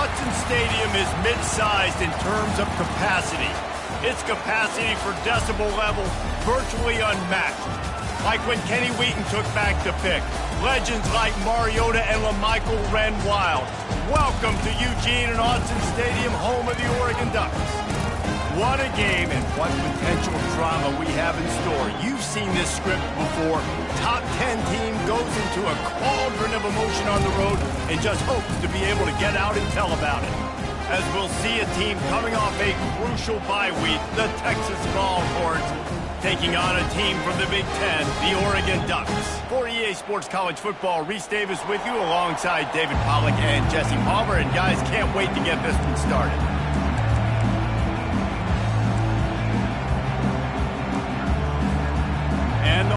Autzen Stadium is mid-sized in terms of capacity. Its capacity for decibel level virtually unmatched. Like when Kenny Wheaton took back the pick. Legends like Mariota and LaMichael ran wild. Welcome to Eugene and Autzen Stadium, home of the Oregon Ducks. What a game and what potential drama we have in store. You've seen this script before. Top 10 team goes into a cauldron of emotion on the road and just hopes to be able to get out and tell about it. As we'll see a team coming off a crucial bye week, the Texas Longhorns, taking on a team from the Big Ten, the Oregon Ducks. For EA Sports College Football, Reese Davis with you alongside David Pollack and Jesse Palmer. And guys, can't wait to get this one started. And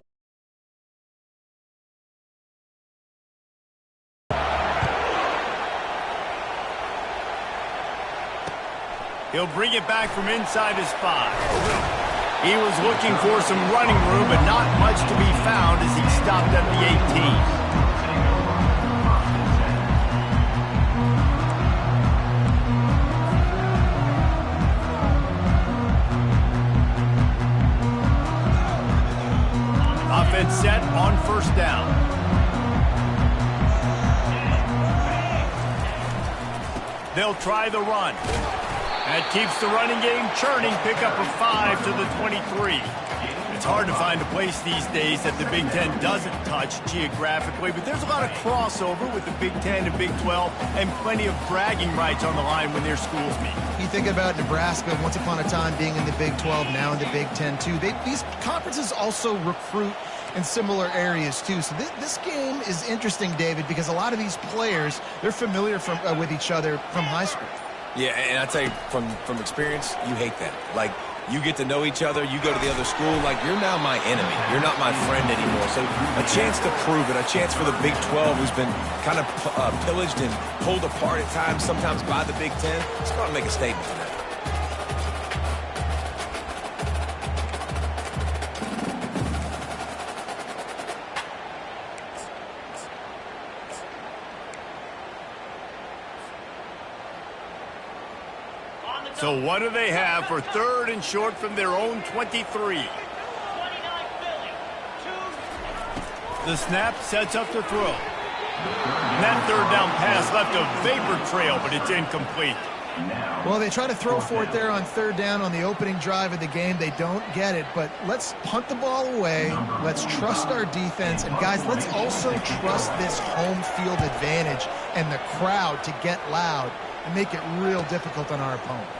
he'll bring it back from inside his 5. He was looking for some running room, but not much to be found as he stopped at the 18. Offense set on first down. They'll try the run. That keeps the running game churning. Pick up a 5 to the 23. It's hard to find a place these days that the Big Ten doesn't touch geographically, but there's a lot of crossover with the Big Ten and Big 12 and plenty of bragging rights on the line when their schools meet. You think about Nebraska once upon a time being in the Big 12, now in the Big 10 too. These conferences also recruit in similar areas too. So this game is interesting, David, because a lot of these players, they're familiar with each other from high school. Yeah, and I tell you, from experience, you hate that. Like, you get to know each other, you go to the other school, like, you're now my enemy. You're not my friend anymore. So a chance to prove it, a chance for the Big 12, who's been kind of pillaged and pulled apart at times, sometimes by the Big 10. Let's go out and make a statement on that. So what do they have for third and short from their own 23? The snap sets up the throw. And that third down pass left a vapor trail, but it's incomplete. Well, they try to throw for it there on third down on the opening drive of the game. They don't get it, but let's punt the ball away. Let's trust our defense. And, guys, let's also trust this home field advantage and the crowd to get loud and make it real difficult on our opponent.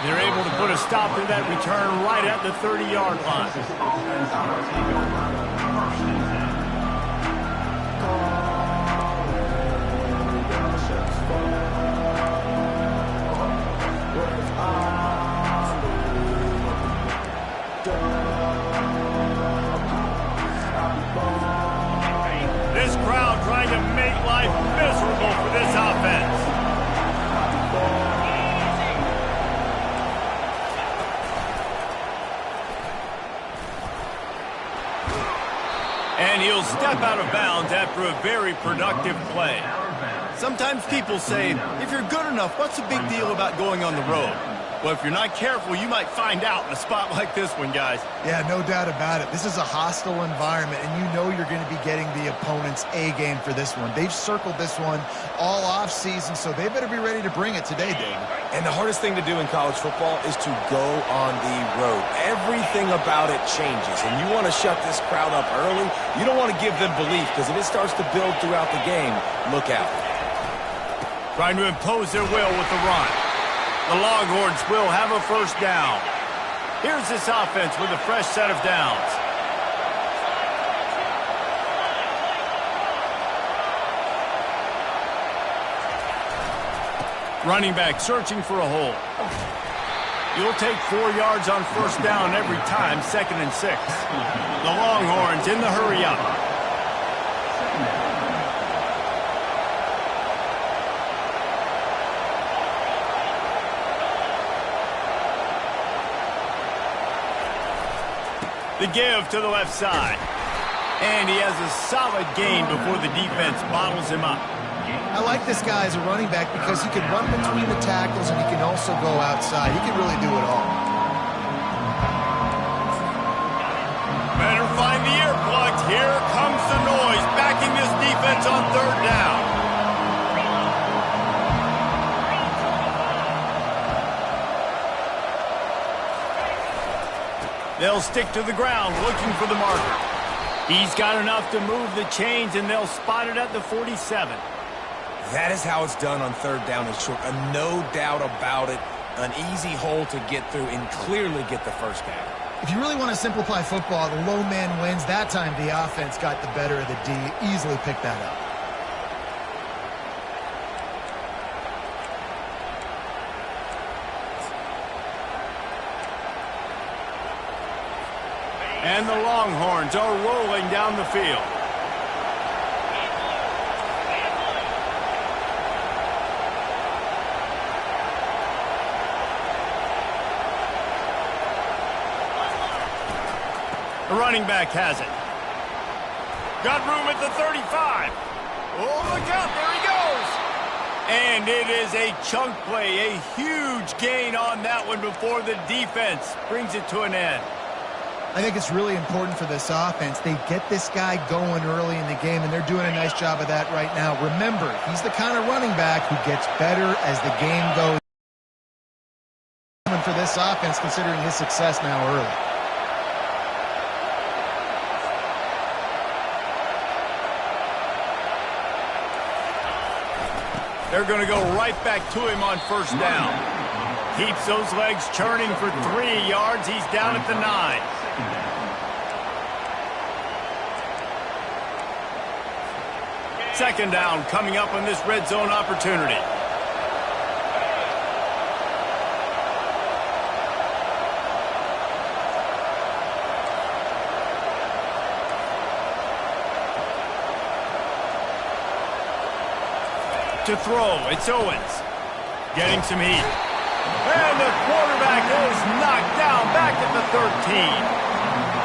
They're able to put a stop to that return right at the 30-yard line. This crowd trying to make life miserable for this offense. And he'll step out of bounds after a very productive play. Sometimes people say, if you're good enough, what's the big deal about going on the road? Well, if you're not careful, you might find out in a spot like this one, guys. Yeah, no doubt about it. This is a hostile environment, and you know you're going to be getting the opponent's A-game for this one. They've circled this one all off-season, so they better be ready to bring it today, David. And the hardest thing to do in college football is to go on the road. Everything about it changes, and you want to shut this crowd up early. You don't want to give them belief, because if it starts to build throughout the game, look out. Trying to impose their will with the run. The Longhorns will have a first down. Here's this offense with a fresh set of downs. Running back searching for a hole. You'll take 4 yards on first down every time, 2nd and 6. The Longhorns in the hurry up. The give to the left side. And he has a solid gain before the defense bottles him up. I like this guy as a running back because he can run between the tackles and he can also go outside. He can really do it all. Better find the earplugs. Here comes the noise, backing this defense on third down. They'll stick to the ground, looking for the marker. He's got enough to move the chains, and they'll spot it at the 47. That is how it's done on third down and short. No doubt about it. An easy hole to get through and clearly get the first down. If you really want to simplify football, the low man wins. That time the offense got the better of the D. Easily picked that up. And the Longhorns are rolling down the field. The running back has it. Got room at the 35. Oh, look out, there he goes. And it is a chunk play, a huge gain on that one before the defense brings it to an end. I think it's really important for this offense. They get this guy going early in the game, and they're doing a nice job of that right now. Remember, he's the kind of running back who gets better as the game goes. For this offense, considering his success now early. They're going to go right back to him on first down. Keeps those legs churning for 3 yards. He's down at the 9. Second down coming up on this red zone opportunity. To throw, it's Owens. Getting some heat. And the quarterback is knocked down back at the 13.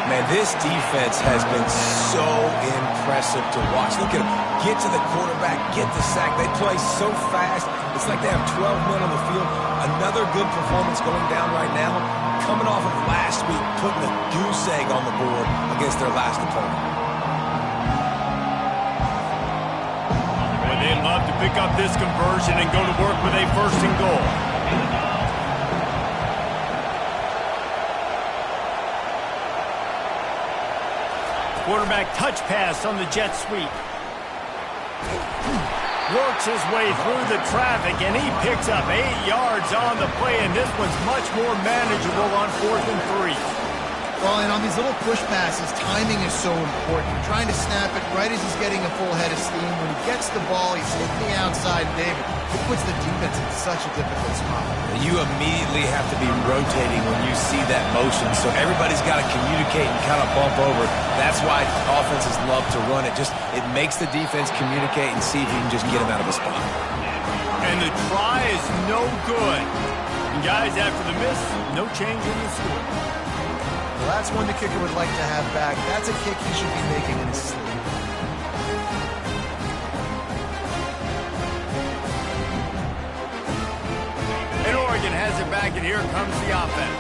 Man, this defense has been so impressive to watch. Look at them. Get to the quarterback, get the sack. They play so fast. It's like they have 12 men on the field. Another good performance going down right now. Coming off of last week, putting a goose egg on the board against their last opponent. Well, they'd love to pick up this conversion and go to work with a first and goal. Quarterback touch pass on the jet sweep. Works his way through the traffic, and he picks up 8 yards on the play, and this one's much more manageable on 4th and 3. Well, and on these little push passes, timing is so important. You're trying to snap it right as he's getting a full head of steam. When he gets the ball, he's hitting the outside, David. It puts the defense in such a difficult spot. You immediately have to be rotating when you see that motion, so everybody's got to communicate and kind of bump over. That's why offenses love to run it. It makes the defense communicate and see if you can just get him out of a spot. And the try is no good. And guys, after the miss, no change in the score. Well, that's one the kicker would like to have back. That's a kick he should be making in his sleep. And Oregon has it back, and here comes the offense.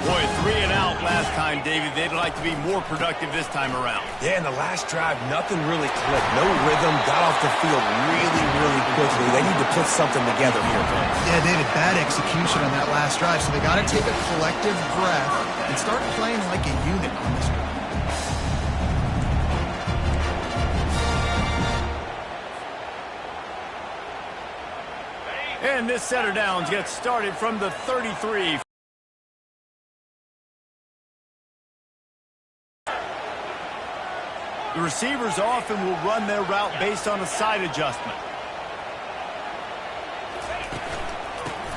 Boy, 3 and out last time, David. They'd like to be more productive this time around. Yeah, in the last drive, nothing really clicked. No rhythm, got off the field really, really quickly. They need to put something together here. Yeah, David, bad execution on that last drive, so they got to take a collective breath and start playing like a unit on this one. And this set of downs gets started from the 33. The receivers often will run their route based on a side adjustment.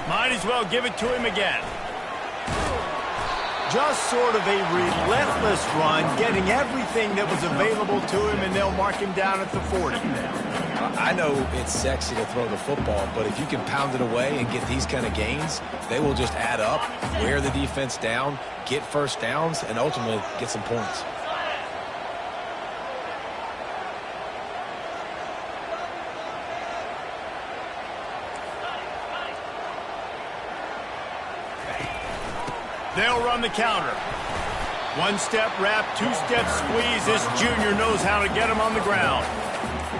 Might as well give it to him again. Just sort of a relentless run, getting everything that was available to him, and they'll mark him down at the 40. I know it's sexy to throw the football, but if you can pound it away and get these kind of gains, they will just add up, wear the defense down, get first downs, and ultimately get some points. They'll run the counter. One-step wrap, two-step squeeze. This junior knows how to get him on the ground.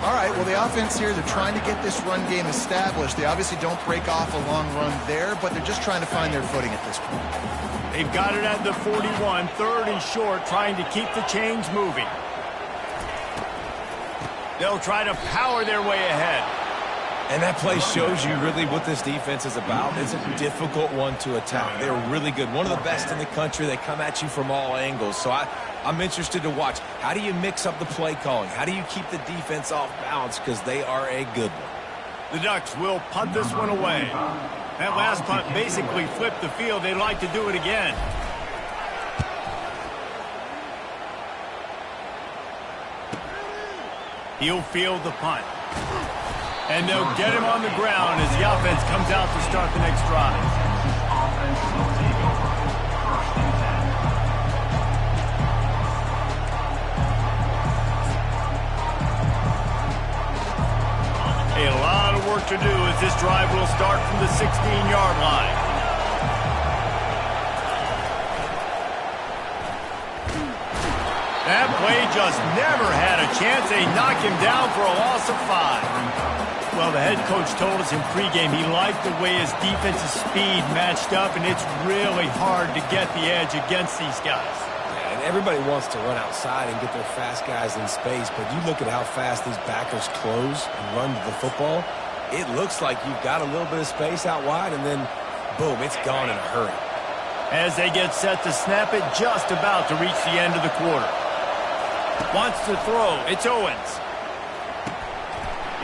All right, well, the offense here, they're trying to get this run game established. They obviously don't break off a long run there, but they're just trying to find their footing at this point. They've got it at the 41, third and short, trying to keep the chains moving. They'll try to power their way ahead. And that play shows you really what this defense is about. It's a difficult one to attack. They're really good. One of the best in the country. They come at you from all angles. So I'm interested to watch. How do you mix up the play calling? How do you keep the defense off balance? Because they are a good one. The Ducks will punt this one away. That last punt basically flipped the field. They'd like to do it again. He'll field the punt. And they'll get him on the ground as the offense comes out to start the next drive. A lot of work to do as this drive will start from the 16-yard line. That play just never had a chance. They knock him down for a loss of 5. Well, the head coach told us in pregame he liked the way his defensive speed matched up, and it's really hard to get the edge against these guys. Yeah, and everybody wants to run outside and get their fast guys in space, but you look at how fast these backers close and run to the football, it looks like you've got a little bit of space out wide, and then, boom, it's gone in a hurry. As they get set to snap it, just about to reach the end of the quarter. Wants to throw. It's Owens.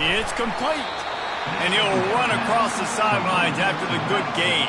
It's complete. And he'll run across the sidelines after the good gain.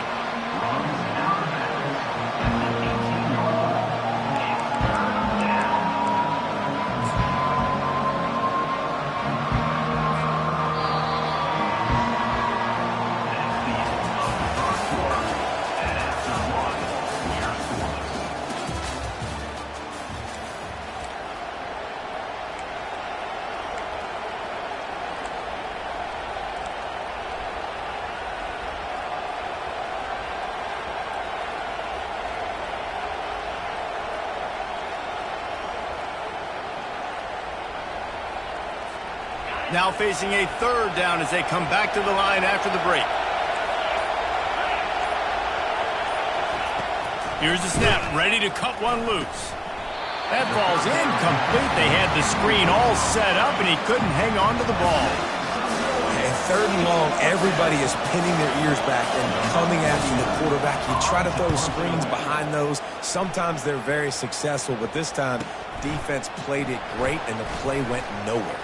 Now facing a third down as they come back to the line after the break. Here's the snap, ready to cut one loose. That ball's incomplete. They had the screen all set up, and he couldn't hang on to the ball. And third and long, everybody is pinning their ears back and coming after the quarterback. You try to throw screens behind those. Sometimes they're very successful, but this time, defense played it great, and the play went nowhere.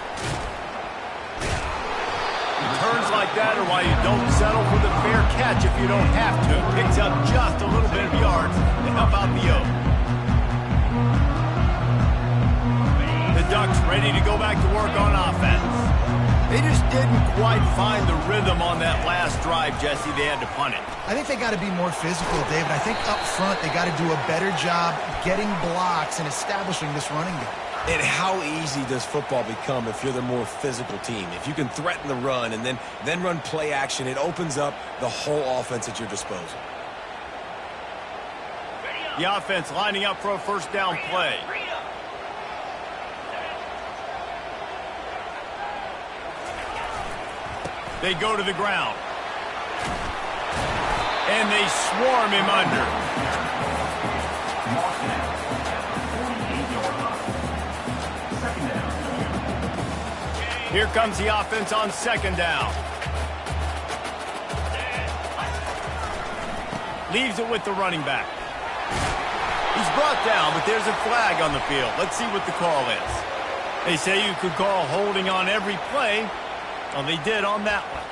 Turns like that are why you don't settle for the fair catch if you don't have to. Picks up just a little bit of yards to help out the O. The Ducks ready to go back to work on offense. They just didn't quite find the rhythm on that last drive, Jesse. They had to punt it. I think they got to be more physical, David. I think up front they got to do a better job getting blocks and establishing this running game. And how easy does football become if you're the more physical team? If you can threaten the run and then run play action, it opens up the whole offense at your disposal. The offense lining up for a first down play. They go to the ground. And they swarm him under. Here comes the offense on second down. Leaves it with the running back. He's brought down, but there's a flag on the field. Let's see what the call is. They say you could call holding on every play. Well, they did on that one.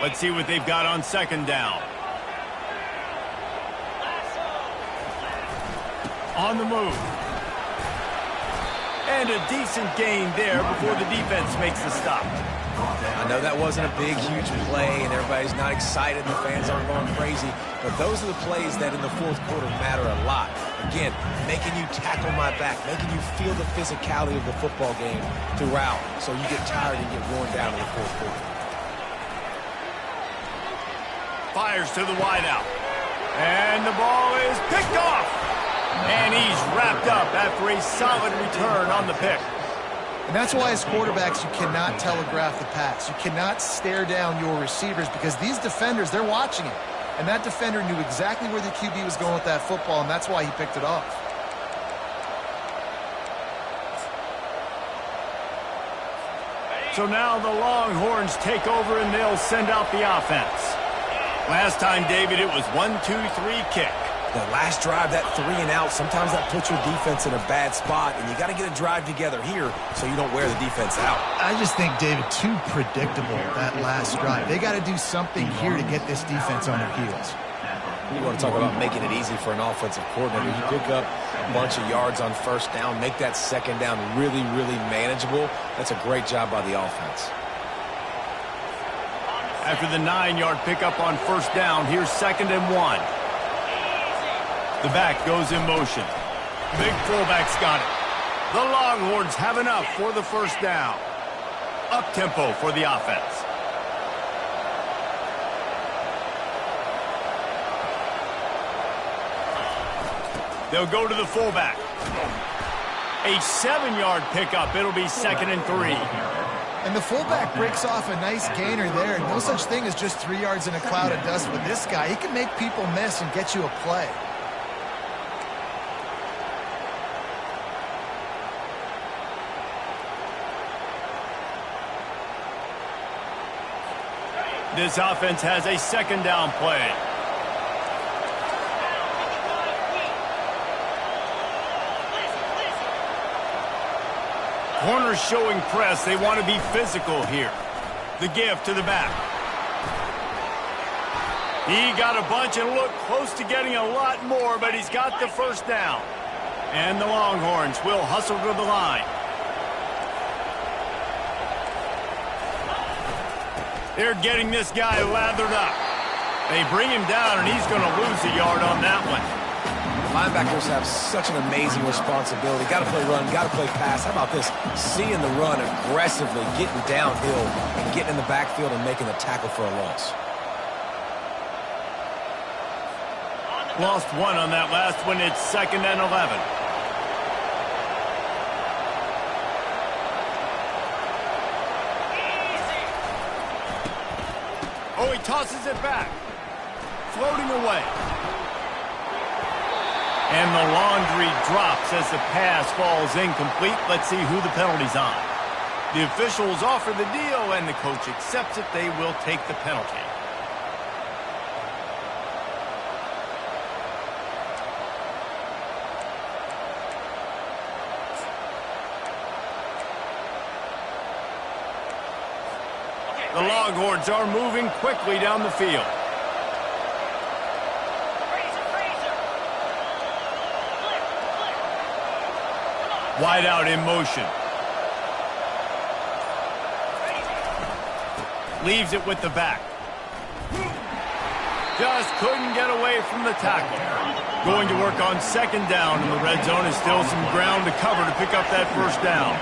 Let's see what they've got on second down. On the move. And a decent gain there before the defense makes the stop. I know that wasn't a big, huge play, and everybody's not excited, and the fans aren't going crazy, but those are the plays that in the fourth quarter matter a lot. A Again, making you tackle my back, making you feel the physicality of the football game throughout, so you get tired and get worn down in the fourth quarter. Fires to the wideout. And the ball is picked off. And he's wrapped up after a solid return on the pick. And that's why as quarterbacks, you cannot telegraph the pass. You cannot stare down your receivers because these defenders, they're watching it. And that defender knew exactly where the QB was going with that football, and that's why he picked it off. So now the Longhorns take over, and they'll send out the offense. Last time, David, it was 1-2-3 kick. The last drive, that 3 and out, sometimes that puts your defense in a bad spot, and you got to get a drive together here so you don't wear the defense out. I just think, David, too predictable, that last drive. They got to do something here to get this defense on their heels. You want to talk about making it easy for an offensive coordinator. You pick up a bunch of yards on first down, make that second down really, really manageable. That's a great job by the offense. After the 9-yard pickup on first down, here's 2nd and 1. The back goes in motion. Big fullback's got it. The Longhorns have enough for the first down. Up-tempo for the offense. They'll go to the fullback. A 7-yard pickup. It'll be 2nd and 3. And the fullback breaks off a nice gainer there. No such thing as just 3 yards in a cloud of dust with this guy. He can make people miss and get you a play. This offense has a 2nd down play. Corners showing press. They want to be physical here. The give to the back. He got a bunch and looked close to getting a lot more, but he's got the first down. And the Longhorns will hustle to the line. They're getting this guy lathered up. They bring him down, and he's going to lose a yard on that one. Linebackers have such an amazing responsibility. Got to play run, got to play pass. How about this? Seeing the run aggressively, getting downhill, and getting in the backfield and making the tackle for a loss. Lost 1 on that last one. It's 2nd and 11. Oh, he tosses it back. Floating away. And the laundry drops as the pass falls incomplete. Let's see who the penalty's on. The officials offer the deal, and the coach accepts it. They will take the penalty. The Longhorns are moving quickly down the field. Wide out in motion. Leaves it with the back. Just couldn't get away from the tackle. Going to work on 2nd down, and the red zone is still some ground to cover to pick up that first down.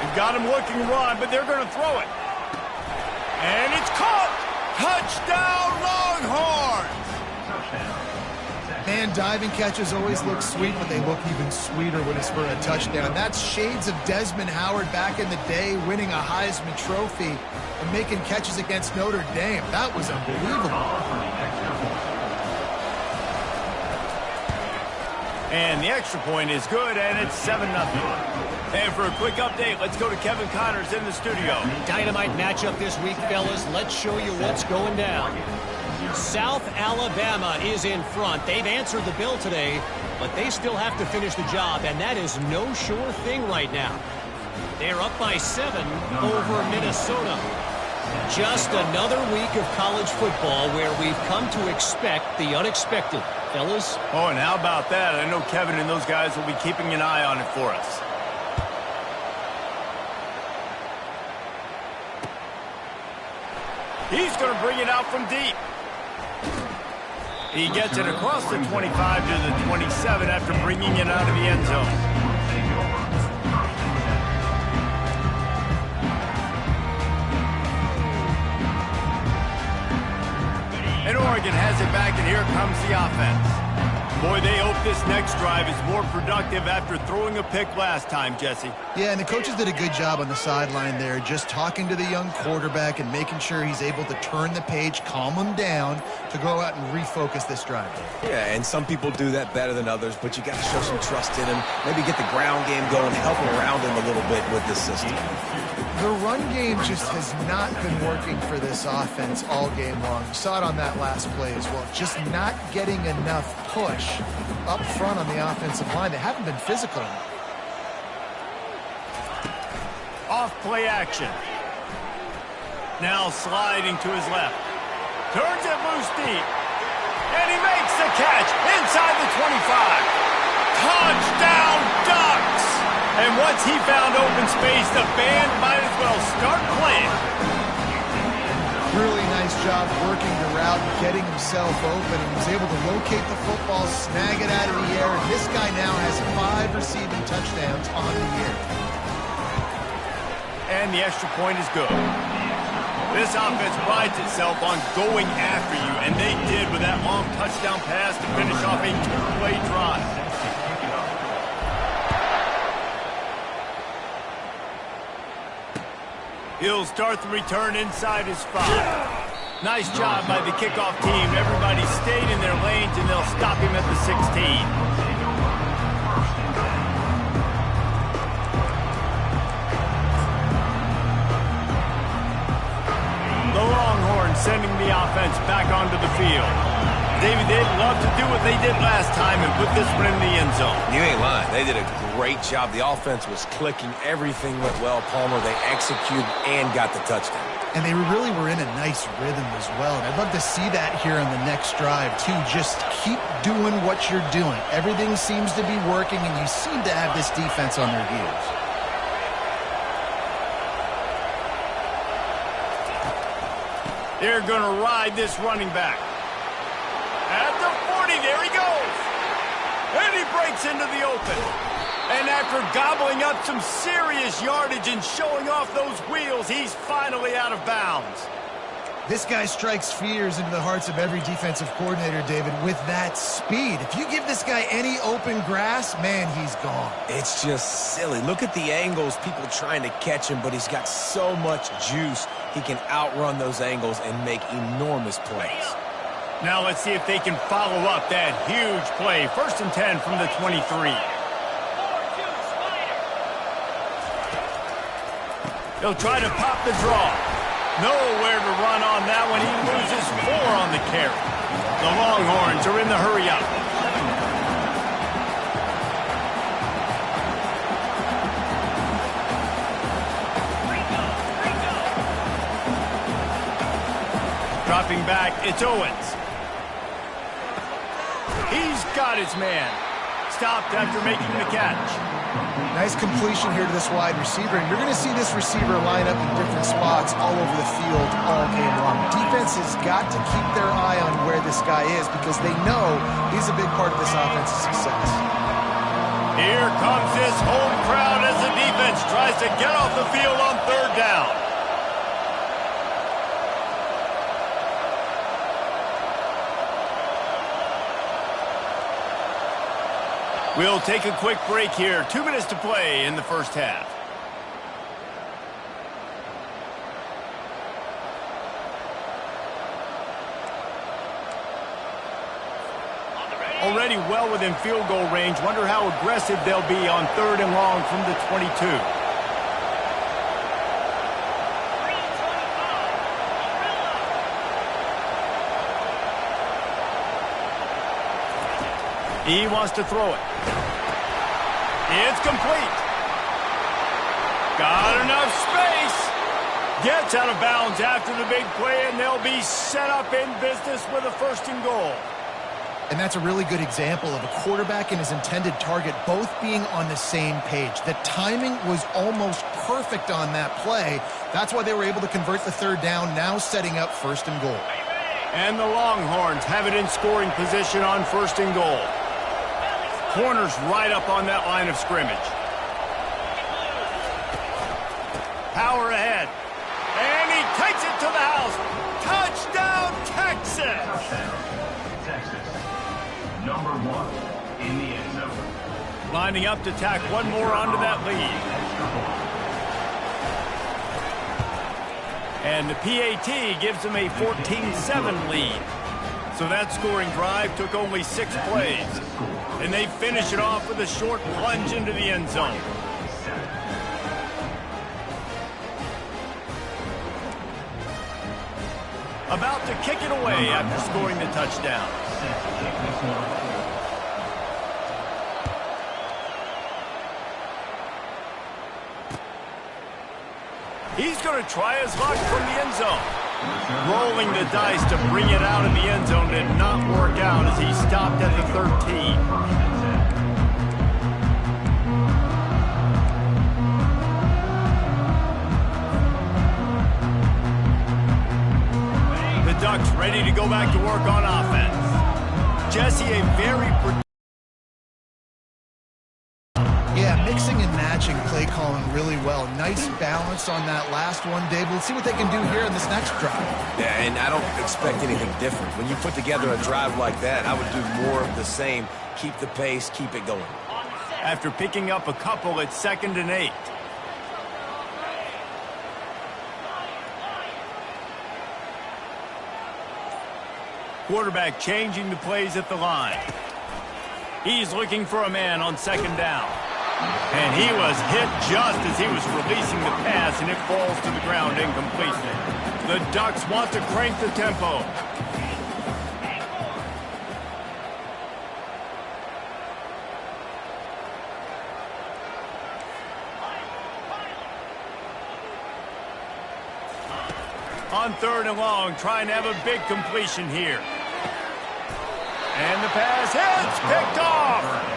They've got him looking run, but they're going to throw it. And it's caught! Touchdown, Longhorns! Man, diving catches always look sweet, but they look even sweeter when it's for a touchdown. That's shades of Desmond Howard back in the day, winning a Heisman Trophy and making catches against Notre Dame. That was unbelievable. And the extra point is good, and it's 7-0. And for a quick update, let's go to Kevin Connors in the studio. Dynamite matchup this week, fellas. Let's show you what's going down. South Alabama is in front. They've answered the bell today, but they still have to finish the job, and that is no sure thing right now. They're up by 7 over Minnesota. Just another week of college football where we've come to expect the unexpected, fellas. Oh, and how about that? I know Kevin and those guys will be keeping an eye on it for us. He's going to bring it out from deep. He gets it across the 25 to the 27 after bringing it out of the end zone. And Oregon has it back, and here comes the offense. Boy, they hope this next drive is more productive after throwing a pick last time, Jesse. Yeah, and the coaches did a good job on the sideline there, just talking to the young quarterback and making sure he's able to turn the page, calm him down, to go out and refocus this drive. Yeah, and some people do that better than others, but you got to show some trust in him. Maybe get the ground game going, help him around him a little bit with this system. The run game just has not been working for this offense all game long. You saw it on that last play as well. Just not getting enough push up front on the offensive line. They haven't been physical enough. Off play action. Now sliding to his left. Turns it loose deep. And he makes the catch inside the 25. Touchdown, Ducks! And once he found open space, the band might as well start playing. Really nice job working the route and getting himself open, and he was able to locate the football, snag it out of the air, and this guy now has 5 receiving touchdowns on the year. And the extra point is good. This offense prides itself on going after you, and they did with that long touchdown pass to finish off a 2-play drive. He'll start the return inside his 5. Nice job by the kickoff team. Everybody stayed in their lanes, and they'll stop him at the 16. The Longhorns sending the offense back onto the field. David, they'd love to do what they did last time and put this one in the end zone. You ain't lying. They did a great job. The offense was clicking. Everything went well. Palmer, they executed and got the touchdown. And they really were in a nice rhythm as well. And I'd love to see that here on the next drive, too. Just keep doing what you're doing. Everything seems to be working, and you seem to have this defense on their heels. They're going to ride this running back. At the 40, there he goes. And he breaks into the open. And after gobbling up some serious yardage and showing off those wheels, he's finally out of bounds. This guy strikes fears into the hearts of every defensive coordinator, David, with that speed. If you give this guy any open grass, man, he's gone. It's just silly. Look at the angles, people trying to catch him, but he's got so much juice. He can outrun those angles and make enormous plays. Now let's see if they can follow up that huge play. 1st and 10 from the 23. He'll try to pop the draw. Nowhere to run on that one. He loses 4 on the carry. The Longhorns are in the hurry up. Dropping back, it's Owens. He's got his man. Stopped after making the catch. Nice completion here to this wide receiver. And you're going to see this receiver line up in different spots all over the field all game long. Defense has got to keep their eye on where this guy is because they know he's a big part of this offense's success. Here comes this home crowd as the defense tries to get off the field on 3rd down. We'll take a quick break here. 2 minutes to play in the first half. Already well within field goal range. Wonder how aggressive they'll be on 3rd and long from the 22. He wants to throw it. It's complete. Got enough space. Gets out of bounds after the big play, and they'll be set up in business with a 1st and goal. And that's a really good example of a quarterback and his intended target both being on the same page. The timing was almost perfect on that play. That's why they were able to convert the third down, now setting up first and goal. And the Longhorns have it in scoring position on first and goal. Corners right up on that line of scrimmage. Power ahead. And he takes it to the house. Touchdown, Texas! Texas. Number 1 in the end zone. Lining up to tack one more onto that lead. And the PAT gives them a 14-7 lead. So that scoring drive took only 6 plays. And they finish it off with a short plunge into the end zone. About to kick it away after scoring the touchdown. He's going to try his luck from the end zone. Rolling the dice to bring it out of the end zone did not work out as he stopped at the 13. The Ducks ready to go back to work on offense. Jesse, a very... Yeah, mixing and matching play calling really well. Nice balance on that last one, Dave. Let's see what they can do here in this next drive. Yeah, and I don't expect anything different. When you put together a drive like that, I would do more of the same. Keep the pace, keep it going. After picking up a couple at 2nd and 8. Quarterback changing the plays at the line. He's looking for a man on 2nd down. And he was hit just as he was releasing the pass, and it falls to the ground incompletely. The Ducks want to crank the tempo. On 3rd and long, trying to have a big completion here. And the pass hits, picked off.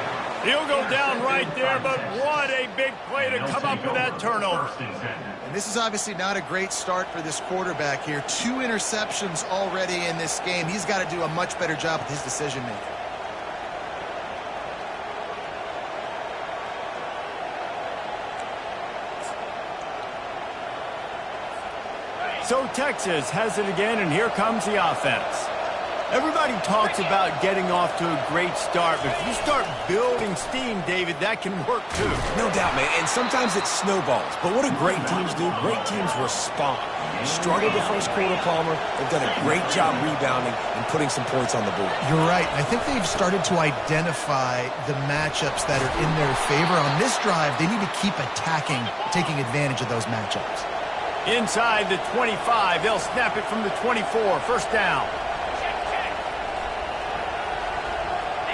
He'll go down right there, but what a big play to come up with that turnover. And this is obviously not a great start for this quarterback here. 2 interceptions already in this game. He's got to do a much better job with his decision-making. So Texas has it again, and here comes the offense. Everybody talks about getting off to a great start, but if you start building steam, David, that can work too. No doubt, man, and sometimes it snowballs. But what do great teams do? Great teams respond. Struggled the first quarter, Palmer. They've done a great job rebounding and putting some points on the board. You're right. I think they've started to identify the matchups that are in their favor. On this drive, they need to keep attacking, taking advantage of those matchups. Inside the 25, they'll snap it from the 24, first down.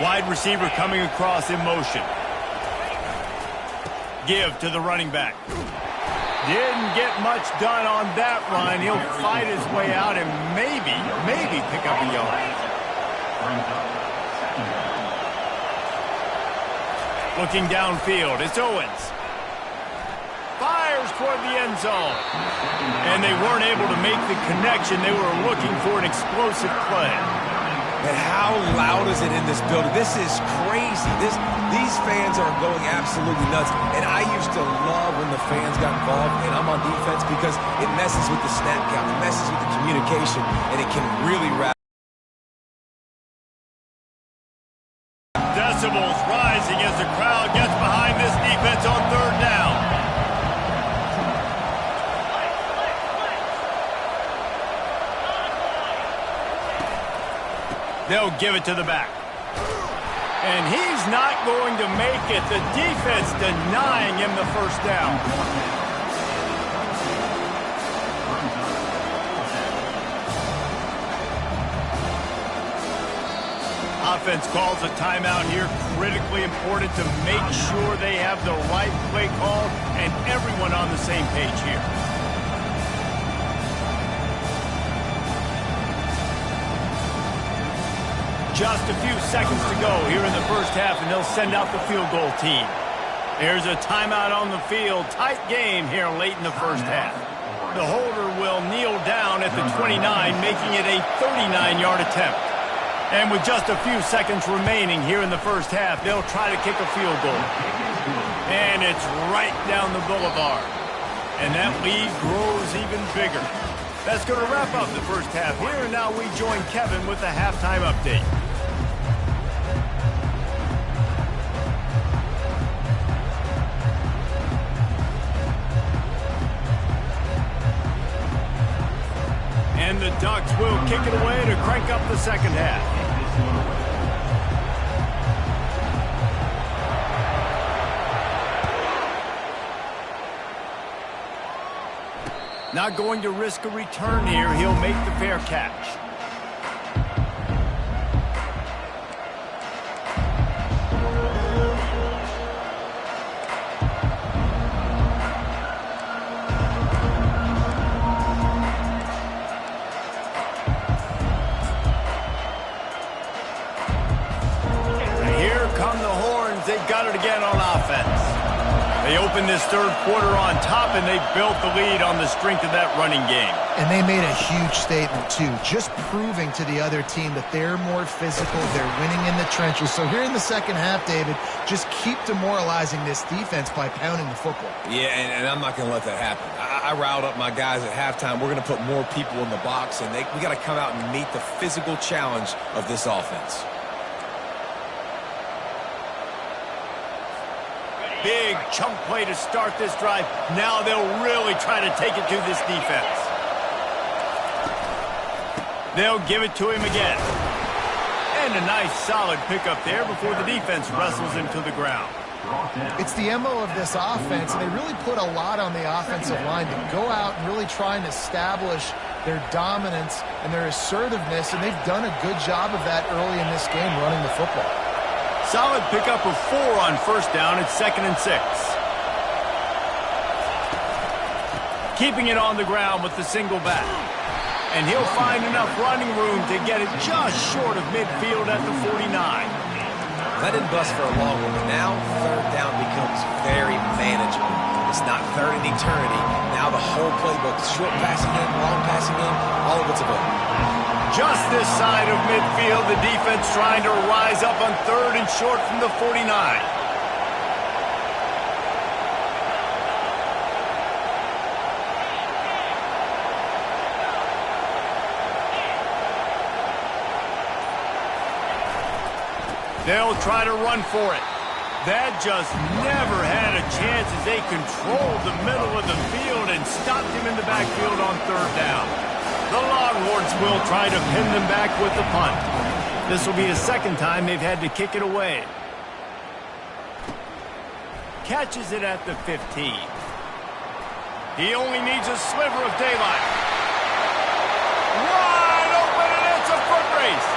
Wide receiver coming across in motion. Give to the running back. Didn't get much done on that run. He'll fight his way out and maybe pick up a yard. Looking downfield, it's Owens. Fires toward the end zone. And they weren't able to make the connection. They were looking for an explosive play. And how loud is it in this building? This is crazy. These fans are going absolutely nuts. And I used to love when the fans got involved, and I'm on defense, because it messes with the snap count, it messes with the communication, and it can really wrap. Decibels rising as the crowd gets behind this defense on 3rd down. They'll give it to the back. And he's not going to make it. The defense denying him the first down. Offense calls a timeout here. Critically important to make sure they have the right play call and everyone on the same page here. Just a few seconds to go here in the first half, and they'll send out the field goal team. There's a timeout on the field. Tight game here late in the first half. The holder will kneel down at the 29, making it a 39-yard attempt. And with just a few seconds remaining here in the first half, they'll try to kick a field goal. And it's right down the boulevard. And that lead grows even bigger. That's going to wrap up the first half here, and now we join Kevin with the halftime update. And the Ducks will kick it away to crank up the second half. Not going to risk a return here. He'll make the fair catch. And here come the horns. They've got it again on offense. They opened this third quarter on top, and they built the lead on the strength of that running game. And they made a huge statement, too, just proving to the other team that they're more physical, they're winning in the trenches. So here in the second half, David, just keep demoralizing this defense by pounding the football. Yeah, and I'm not going to let that happen. I riled up my guys at halftime. We're going to put more people in the box, and we got to come out and meet the physical challenge of this offense. Big chunk play to start this drive. Now they'll really try to take it to this defense. They'll give it to him again. And a nice solid pickup there before the defense wrestles him to the ground. It's the MO of this offense, and they really put a lot on the offensive line to go out and really try and establish their dominance and their assertiveness, and they've done a good job of that early in this game running the football. Solid pickup of 4 on first down. It's 2nd and 6. Keeping it on the ground with the single back. And he'll find enough running room to get it just short of midfield at the 49. Let it bust for a long one, but now third down becomes very manageable. It's not third in eternity. Now the whole playbook, short passing game, long passing game, all of it's available. Just this side of midfield, the defense trying to rise up on 3rd and short from the 49. They'll try to run for it. That just never had a chance as they controlled the middle of the field and stopped him in the backfield on 3rd down. The Longhorns will try to pin them back with the punt. This will be the second time they've had to kick it away. Catches it at the 15. He only needs a sliver of daylight. Wide open, and it's a foot race.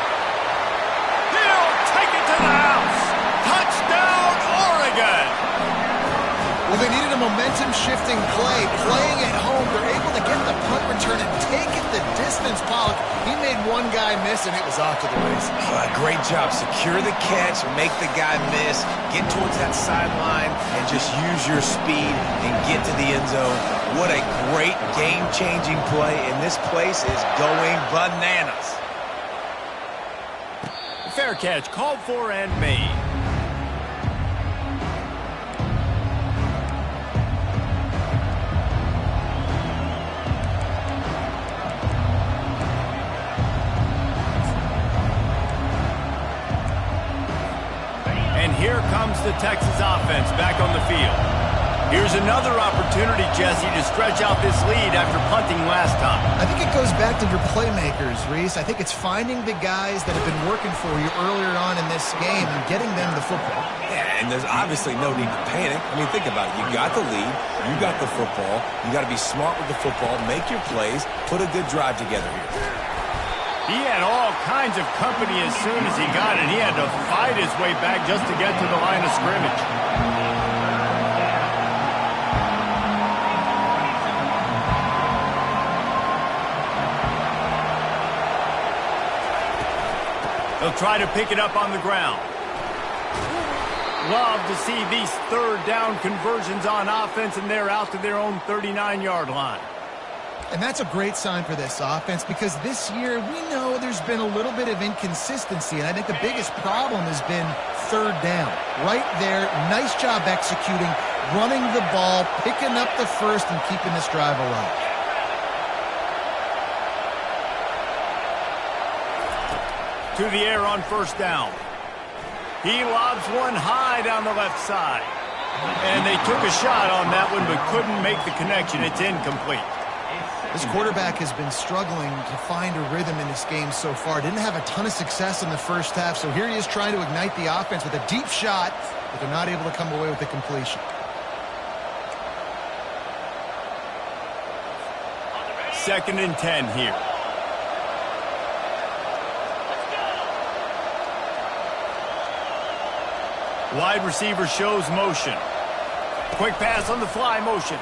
He'll take it to the house. Touchdown, Oregon. Well, they needed a momentum-shifting play. Playing at home, they're able to get the punt return and take it the distance. Pollock, he made one guy miss, and it was off to the races. Great job. Secure the catch, make the guy miss, get towards that sideline, and just use your speed and get to the end zone. What a great game-changing play, and this place is going bananas. Fair catch called for and made. And here comes the Texas offense back on the field. Here's another opportunity, Jesse, to stretch out this lead after punting last time. I think it goes back to your playmakers, Reese. I think it's finding the guys that have been working for you earlier on in this game and getting them the football. Yeah, and there's obviously no need to panic. I mean, think about it. You got the lead. You got the football. You got to be smart with the football. Make your plays. Put a good drive together here. He had all kinds of company as soon as he got it. He had to fight his way back just to get to the line of scrimmage. They'll try to pick it up on the ground. Love to see these 3rd down conversions on offense, and they're out to their own 39-yard line. And that's a great sign for this offense because this year we know there's been a little bit of inconsistency, and I think the biggest problem has been third down. Right there, nice job executing, running the ball, picking up the first, and keeping this drive alive. To the air on first down. He lobs one high down the left side. And they took a shot on that one but couldn't make the connection. It's incomplete. This quarterback has been struggling to find a rhythm in this game so far. Didn't have a ton of success in the first half, so here he is trying to ignite the offense with a deep shot, but they're not able to come away with the completion. Second and 10 here. Wide receiver shows motion. Quick pass on the fly motion.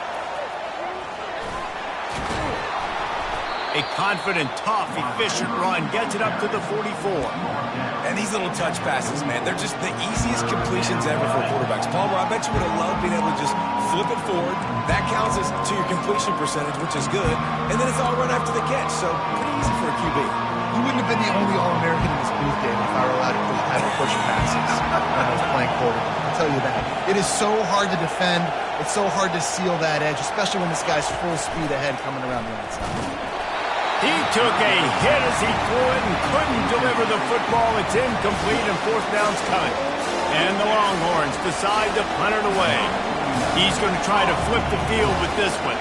A confident, tough, efficient run gets it up to the 44. And these little touch passes, man, they're just the easiest completions ever for quarterbacks. Palmer, I bet you would have loved being able to just flip it forward. That counts as to your completion percentage, which is good. And then it's all run after the catch, so pretty easy for a QB. You wouldn't have been the only All-American in this booth game if I were allowed to have push passes when I was playing quarterback. I'll tell you that. It is so hard to defend. It's so hard to seal that edge, especially when this guy's full speed ahead coming around the outside. He took a hit as he threw it and couldn't deliver the football. It's incomplete and fourth down's coming. And the Longhorns decide to punt it away. He's going to try to flip the field with this one.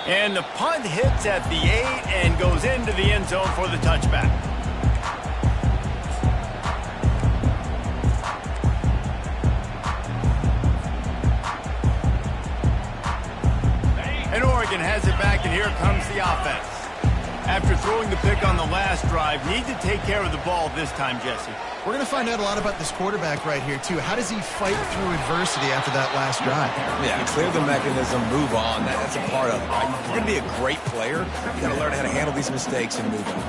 And the punt hits at the 8 and goes into the end zone for the touchback. And Oregon has it back, and here comes the offense. After throwing the pick on the last drive, need to take care of the ball this time, Jesse. We're going to find out a lot about this quarterback right here, too. How does he fight through adversity after that last drive? Yeah, clear the mechanism, move on. That's a part of it, right? If you're going to be a great player, you got to learn how to handle these mistakes and move on.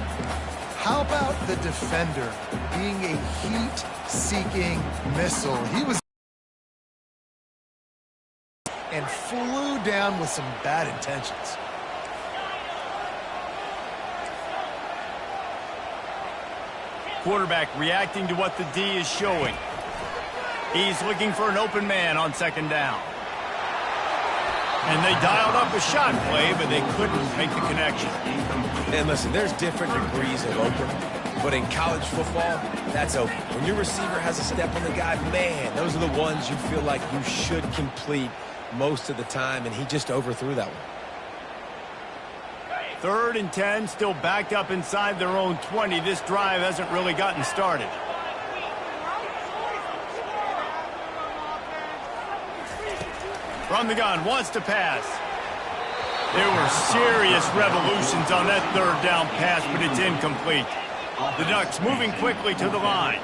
How about the defender being a heat-seeking missile? He was and flew down with some bad intentions. Quarterback reacting to what the D is showing. He's looking for an open man on second down. And they dialed up a shot play, but they couldn't make the connection. And listen, there's different degrees of open, but in college football, that's open. When your receiver has a step on the guy, man, those are the ones you feel like you should complete most of the time, and he just overthrew that one. Third and 10, still backed up inside their own 20. This drive hasn't really gotten started. From the gun, wants to pass. There were serious revolutions on that third down pass, but it's incomplete. The Ducks moving quickly to the line.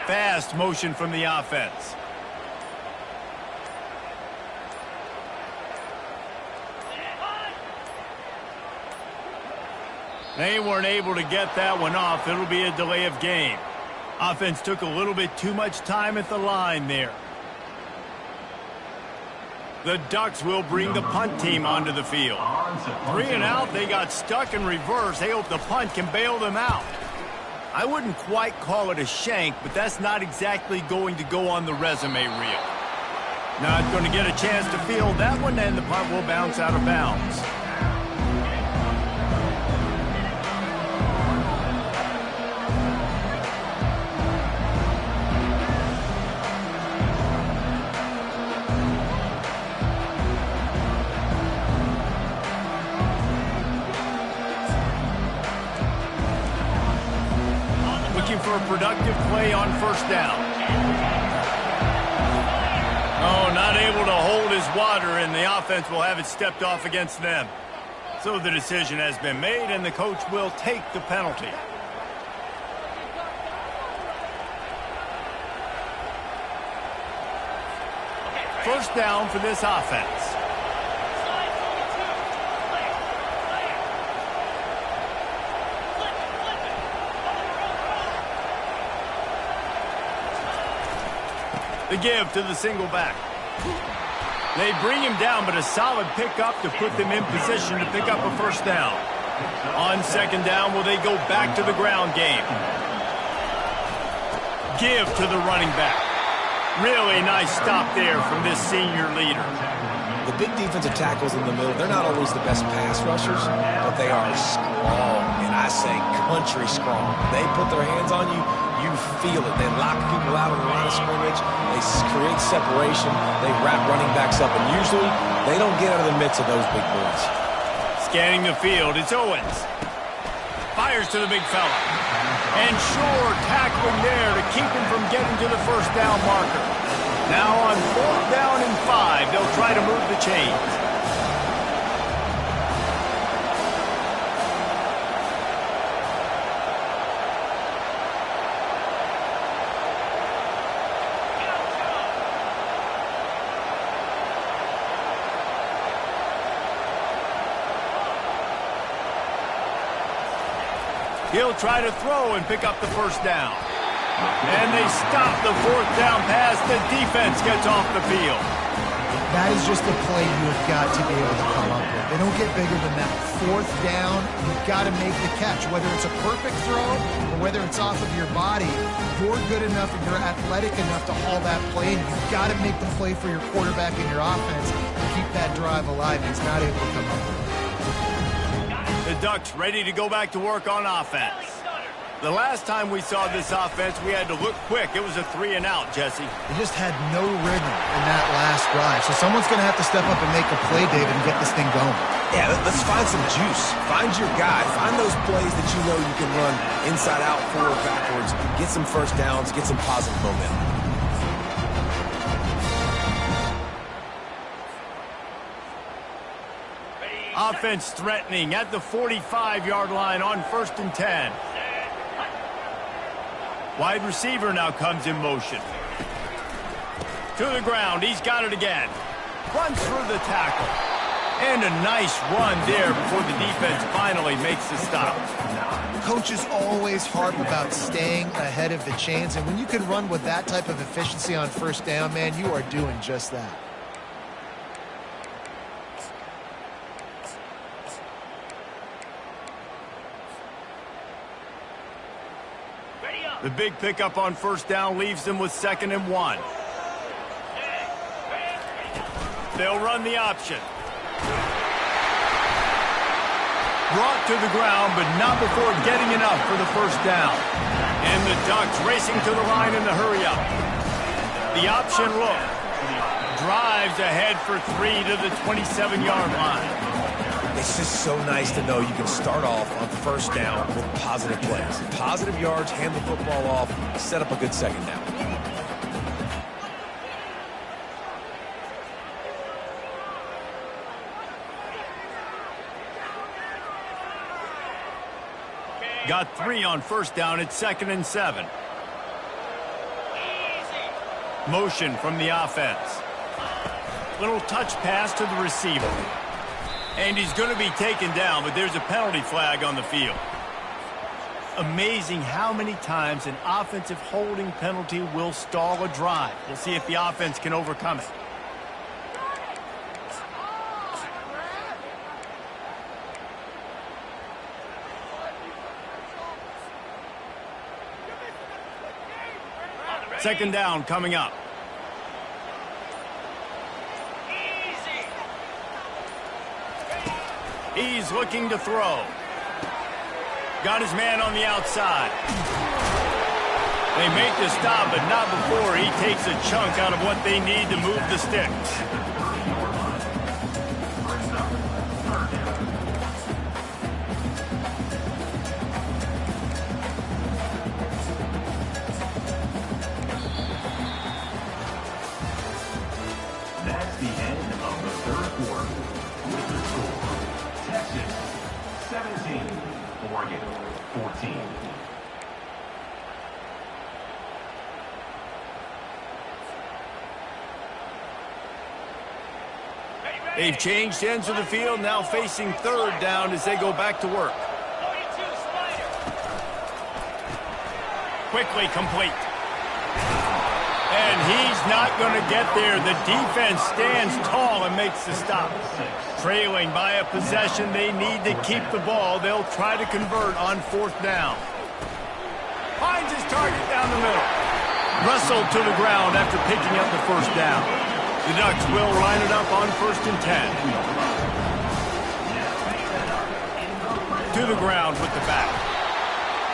Fast motion from the offense. They weren't able to get that one off. It'll be a delay of game. Offense took a little bit too much time at the line there. The Ducks will bring the punt team onto the field. 3 and out, they got stuck in reverse. They hope the punt can bail them out. I wouldn't quite call it a shank, but that's not exactly going to go on the resume reel. Not going to get a chance to field that one, and the punt will bounce out of bounds. For a productive play on first down. Oh, not not able to hold his water, and the offense will have it stepped off against them. So the decision has been made, and the coach will take the penalty. First down for this offense. The give to the single back. They bring him down, but a solid pickup to put them in position to pick up a first down. On second down, will they go back to the ground game? Give to the running back. Really nice stop there from this senior leader. The big defensive tackles in the middle, they're not always the best pass rushers, but they are strong, and I say country strong. They put their hands on you, you feel it. They lock people out on the line of scrimmage. They create separation. They wrap running backs up, and usually they don't get out of the midst of those big boys. Scanning the field, it's Owens. Fires to the big fella. And sure, tackling there to keep him from getting to the first down marker. Now on fourth down and 5, they'll try to move the chains. He'll try to throw and pick up the first down. And they stop the fourth down pass. The defense gets off the field. That is just a play you have got to be able to come up with. They don't get bigger than that. Fourth down, you've got to make the catch. Whether it's a perfect throw or whether it's off of your body, you're good enough and you're athletic enough to haul that play, and you've got to make the play for your quarterback and your offense to keep that drive alive. He's not able to come up with it. The Ducks ready to go back to work on offense. The last time we saw this offense, we had to look quick. It was a 3-and-out, Jesse. They just had no rhythm in that last drive. So someone's going to have to step up and make a play, David, and get this thing going. Yeah, let's find some juice. Find your guy. Find those plays that you know you can run inside out, forward, backwards. Get some first downs. Get some positive momentum. Offense threatening at the 45-yard line on 1st and 10. Wide receiver now comes in motion. To the ground. He's got it again. Runs through the tackle. And a nice run there before the defense finally makes the stop. Coaches always harp about staying ahead of the chains, and when you can run with that type of efficiency on first down, man, you are doing just that. The big pickup on first down leaves them with 2nd and 1. They'll run the option. Brought to the ground, but not before getting enough for the first down. And the Ducks racing to the line in the hurry-up. The option look. Drives ahead for 3 to the 27-yard line. It's just so nice to know you can start off on first down with positive plays. Positive yards, hand the football off, set up a good second down. Got 3 on first down at 2nd and 7. Motion from the offense. Little touch pass to the receiver. And he's going to be taken down, but there's a penalty flag on the field. Amazing how many times an offensive holding penalty will stall a drive. We'll see if the offense can overcome it. Second down coming up. He's looking to throw. Got his man on the outside. They make the stop, but not before he takes a chunk out of what they need to move the sticks. 14. They've changed ends of the field, now facing third down as they go back to work. Quickly complete. And he's not going to get there. The defense stands tall and makes the stop. Trailing by a possession, they need to keep the ball. They'll try to convert on fourth down. Finds his target down the middle. Wrestled to the ground after picking up the first down. The Ducks will line it up on 1st and 10. To the ground with the back.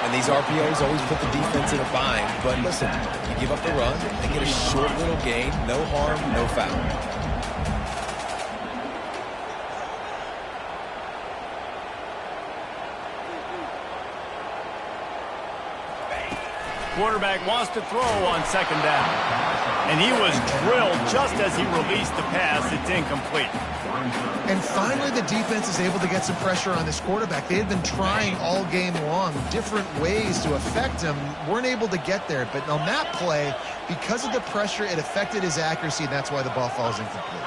And these RPOs always put the defense in a bind. But listen, you give up the run, they get a short little gain, no harm, no foul. Quarterback wants to throw on 2nd down. And he was drilled just as he released the pass. It's incomplete. And finally, the defense is able to get some pressure on this quarterback. They had been trying all game long, different ways to affect him. Weren't able to get there. But on that play, because of the pressure, it affected his accuracy, and that's why the ball falls incomplete.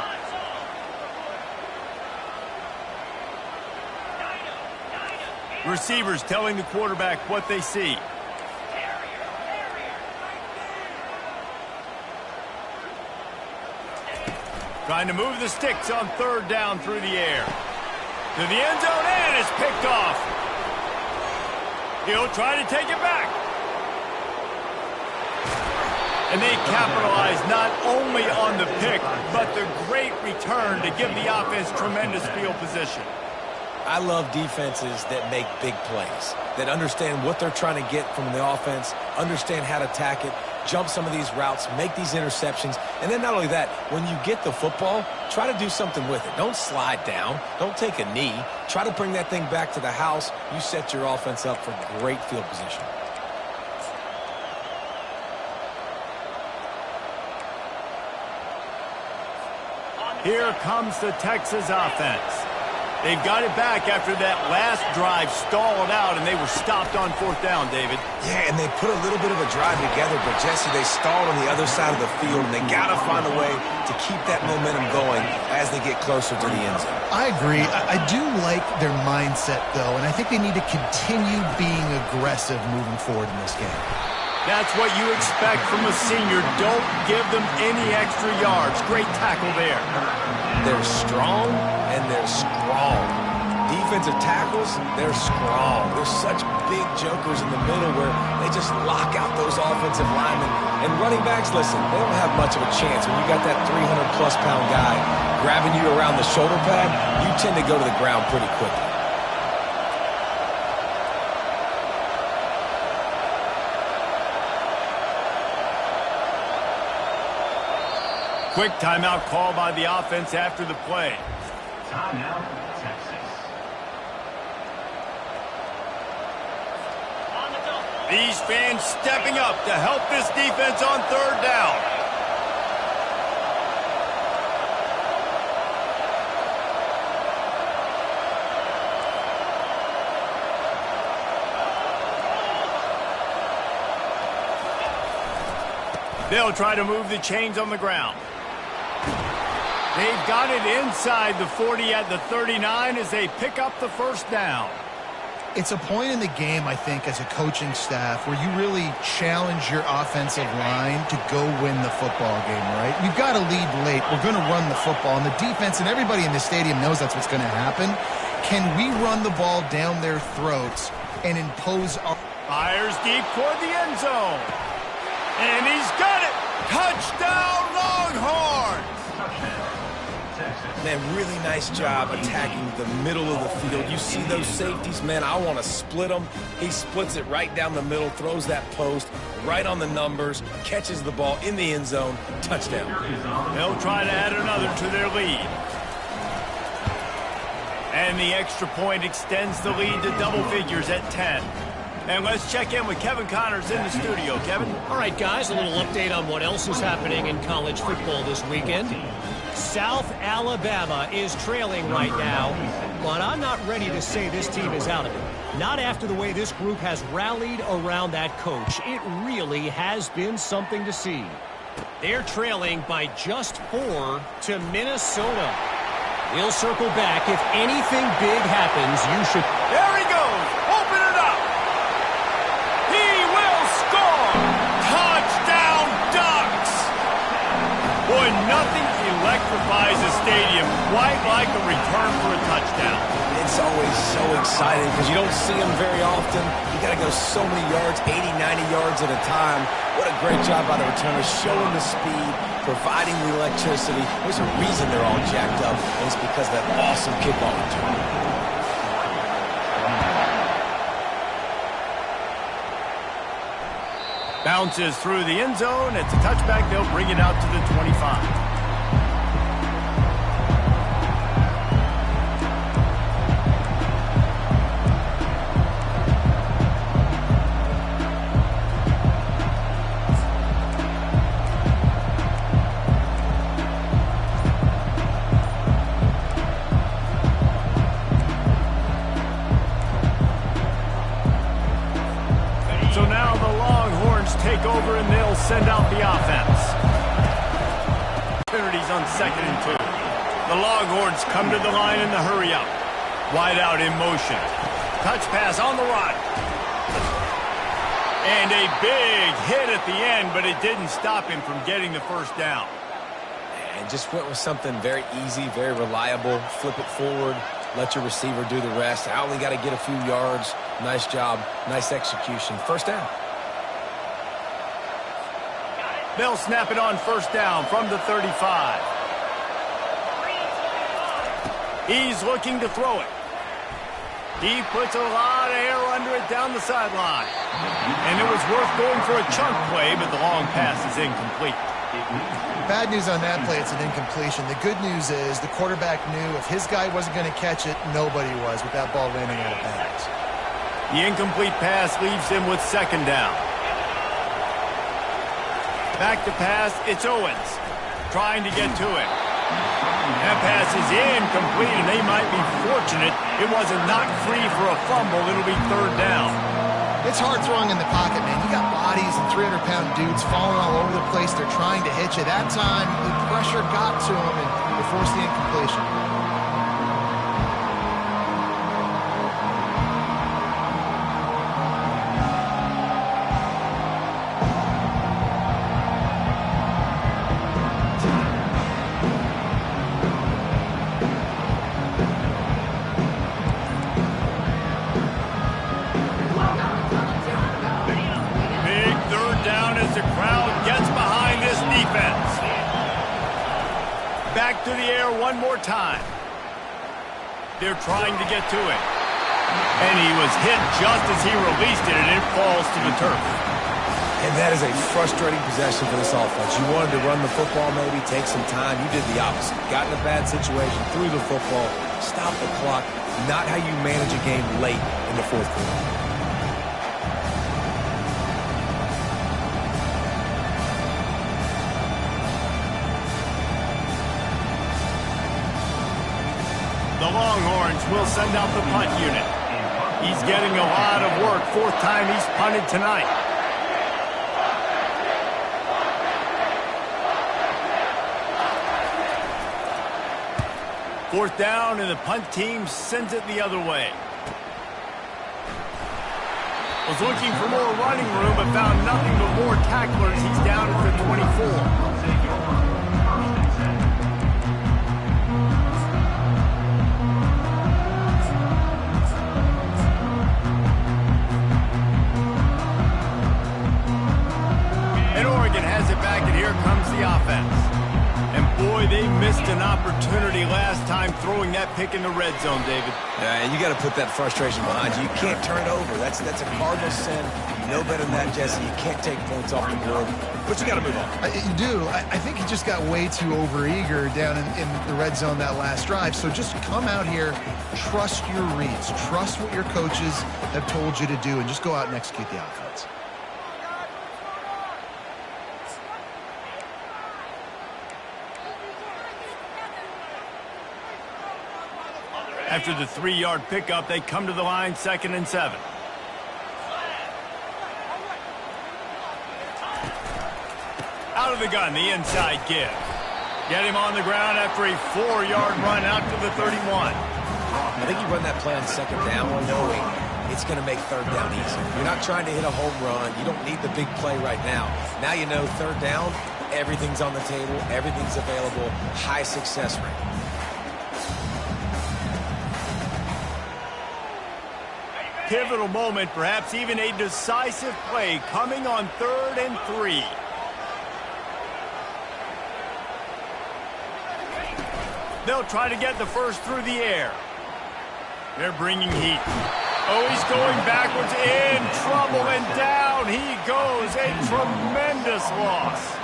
Receivers telling the quarterback what they see. Trying to move the sticks on 3rd down through the air. To the end zone, and it's picked off. He'll try to take it back. And they capitalize not only on the pick, but the great return to give the offense tremendous field position. I love defenses that make big plays, that understand what they're trying to get from the offense, understand how to attack it, jump some of these routes, make these interceptions, and then not only that, when you get the football, try to do something with it. Don't slide down. Don't take a knee. Try to bring that thing back to the house. You set your offense up for great field position. Here comes the Texas offense. They've got it back after that last drive stalled out, and they were stopped on 4th down, David. Yeah, and they put a little bit of a drive together, but, Jesse, they stalled on the other side of the field, and they got to find a way to keep that momentum going as they get closer to the end zone. I agree. I do like their mindset, though, and I think they need to continue being aggressive moving forward in this game. That's what you expect from a senior. Don't give them any extra yards. Great tackle there. They're strong, and they're strong. Defensive tackles, they're strong. They're such big jokers in the middle where they just lock out those offensive linemen. And running backs, listen, they don't have much of a chance. When you got that 300-plus pound guy grabbing you around the shoulder pad, you tend to go to the ground pretty quickly. Quick timeout call by the offense after the play. Timeout, Texas. These fans stepping up to help this defense on 3rd down. They'll try to move the chains on the ground. They've got it inside the 40 at the 39 as they pick up the 1st down. It's a point in the game, I think, as a coaching staff where you really challenge your offensive line to go win the football game, right? You've got to lead late. We're going to run the football. And the defense and everybody in the stadium knows that's what's going to happen. Can we run the ball down their throats and impose our... Fires deep toward the end zone. And he's got it. Touchdown, Longhorn. Man, really nice job attacking the middle of the field. You see those safeties, man, I want to split them. He splits it right down the middle, throws that post right on the numbers, catches the ball in the end zone, touchdown. They'll try to add another to their lead. And the extra point extends the lead to double figures at 10. And let's check in with Kevin Connors in the studio. Kevin? All right, guys, a little update on what else is happening in college football this weekend. South Alabama is trailing right now, but I'm not ready to say this team is out of it. Not after the way this group has rallied around that coach. It really has been something to see. They're trailing by just 4 to Minnesota. We'll circle back. If anything big happens, you should... There he goes. Open it up. He will score. Touchdown, Ducks. Boy, nothing electrifies a stadium quite like a return for a touchdown. It's always so exciting because you don't see them very often. You got to go so many yards, 80, 90 yards at a time. What a great job by the returners, showing the speed, providing the electricity. There's a reason they're all jacked up, and it's because of that awesome kickoff return. Bounces through the end zone. It's a touchback. They'll bring it out to the 25. So now the Longhorns take over and they'll send out the offense. Opportunities on 2nd and 2. The Longhorns come to the line in the hurry up. Wide out in motion. Touch pass on the run. And a big hit at the end, but it didn't stop him from getting the first down. And just went with something very easy, very reliable. Flip it forward. Let your receiver do the rest. I only got to get a few yards. Nice job. Nice execution. First down. They'll snap it on first down from the 35. He's looking to throw it. He puts a lot of air under it down the sideline. And it was worth going for a chunk play, but the long pass is incomplete. Bad news on that play, it's an incompletion. The good news is the quarterback knew if his guy wasn't going to catch it, nobody was with that ball landing out of bounds. The incomplete pass leaves him with 2nd down. Back to pass, it's Owens trying to get to it. That pass is incomplete, and they might be fortunate it wasn't knocked free for a fumble. It'll be 3rd down. It's hard throwing in the pocket, man. You got bodies and 300-pound dudes falling all over the place. They're trying to hit you. That time, the pressure got to them, and they forced the incompletion. Back to the air one more time. They're trying to get to it. And he was hit just as he released it, and it falls to the turf. And that is a frustrating possession for this offense. You wanted to run the football, maybe take some time. You did the opposite. Got in a bad situation, threw the football, stopped the clock. Not how you manage a game late in the 4th quarter. The Longhorns will send out the punt unit. He's getting a lot of work. 4th time he's punted tonight. Fourth down, and the punt team sends it the other way. Was looking for more running room, but found nothing but more tacklers. He's down at the 24. Has it back, and here comes the offense. And boy, they missed an opportunity last time throwing that pick in the red zone, David. You got to put that frustration behind you. You can't turn it over. That's a cardinal sin. You know better than that, Jesse. You can't take points off the board, but you got to move on. You do. I think he just got way too overeager down in the red zone that last drive. So just come out here, trust your reads, trust what your coaches have told you to do, and just go out and execute the offense. After the 3-yard pickup, they come to the line 2nd and 7. Out of the gun, the inside give. Get him on the ground after a 4-yard run out to the 31. I think you run that play on 2nd down knowing it's going to make 3rd down easy. You're not trying to hit a home run. You don't need the big play right now. Now you know 3rd down, everything's on the table, everything's available, high success rate. Pivotal moment, perhaps even a decisive play coming on 3rd and 3. They'll try to get the first through the air. They're bringing heat. Oh, he's going backwards, in trouble, and down he goes. A tremendous loss.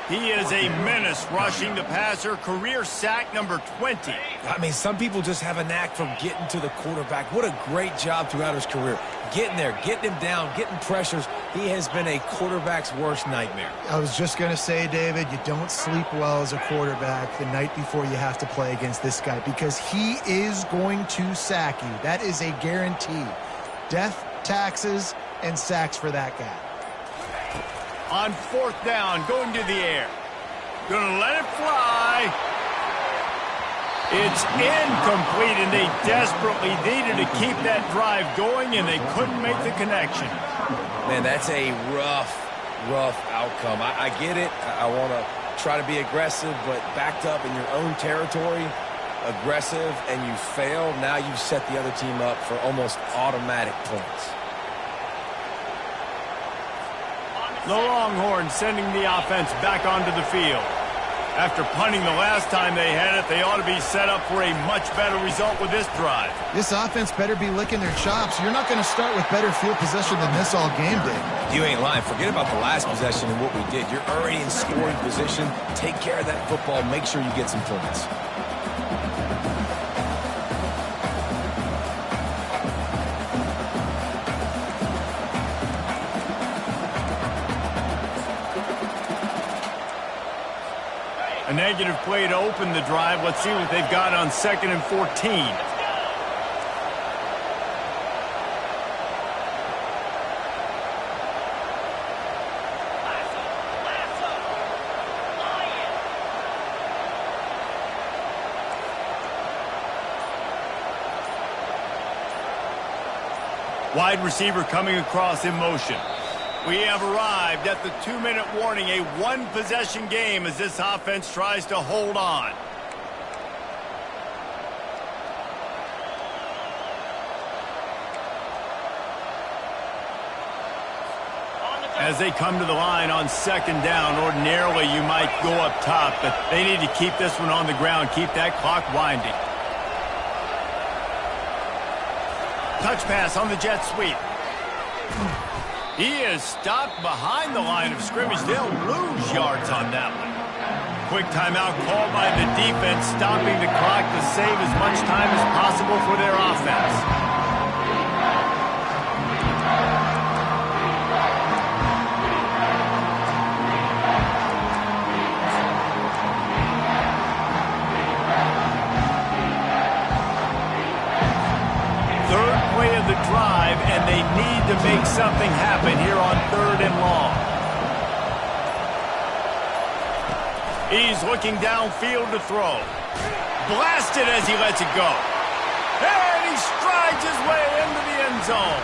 He is a menace rushing the passer, career sack number 20. I mean, some people just have a knack for getting to the quarterback. What a great job throughout his career. Getting there, getting him down, getting pressures. He has been a quarterback's worst nightmare. I was just going to say, David, you don't sleep well as a quarterback the night before you have to play against this guy because he is going to sack you. That is a guarantee. Death, taxes, and sacks for that guy. On 4th down, going to the air. Gonna let it fly. It's incomplete, and they desperately needed to keep that drive going, and they couldn't make the connection. Man, that's a rough outcome. I get it. I want to try to be aggressive, but backed up in your own territory, aggressive, and you fail. Now you've set the other team up for almost automatic points. The Longhorns sending the offense back onto the field. After punting the last time they had it, they ought to be set up for a much better result with this drive. This offense better be licking their chops. You're not going to start with better field possession than this all game day. You ain't lying. Forget about the last possession and what we did. You're already in scoring position. Take care of that football. Make sure you get some points. A negative play to open the drive. Let's see what they've got on 2nd and 14. Wide receiver coming across in motion. We have arrived at the 2-minute warning, a one-possession game as this offense tries to hold on. As they come to the line on 2nd down, ordinarily you might go up top, but they need to keep this one on the ground, keep that clock winding. Touch pass on the jet sweep. He is stopped behind the line of scrimmage. They'll lose yards on that one. Quick timeout called by the defense, stopping the clock to save as much time as possible for their offense. The drive, and they need to make something happen here on 3rd and long. He's looking downfield to throw. Blasted as he lets it go. And he strides his way into the end zone.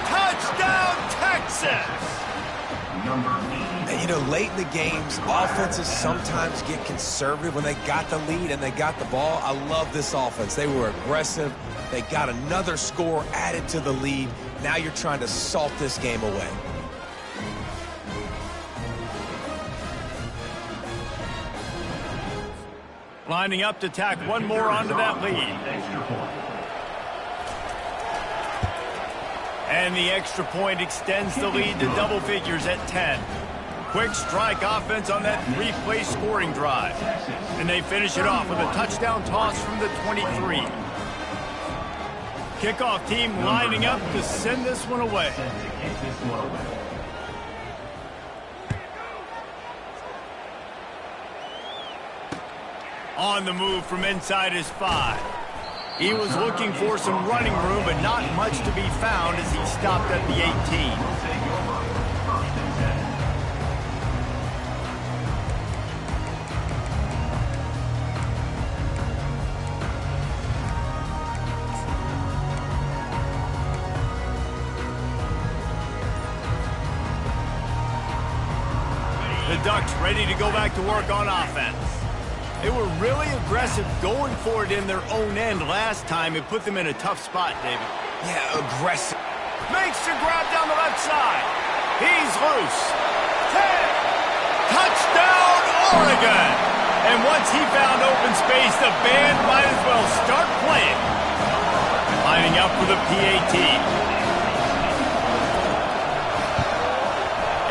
Touchdown, Texas! And you know, late in the games, offenses sometimes get conservative when they got the lead and they got the ball. I love this offense. They were aggressive. They got another score added to the lead. Now you're trying to salt this game away. Lining up to tack one more onto that lead. And the extra point extends the lead to double figures at 10. Quick strike offense on that 3-play scoring drive. And they finish it off with a touchdown toss from the 23. Kickoff team lining up to send this one away. On the move from inside his 5. He was looking for some running room, but not much to be found as he stopped at the 18. The Ducks ready to go back to work on offense. They were really aggressive going for it in their own end last time. It put them in a tough spot, David. Yeah, aggressive. Makes the grab down the left side. He's loose. 10. Touchdown, Oregon! And once he found open space, the band might as well start playing. Lining up for the PAT.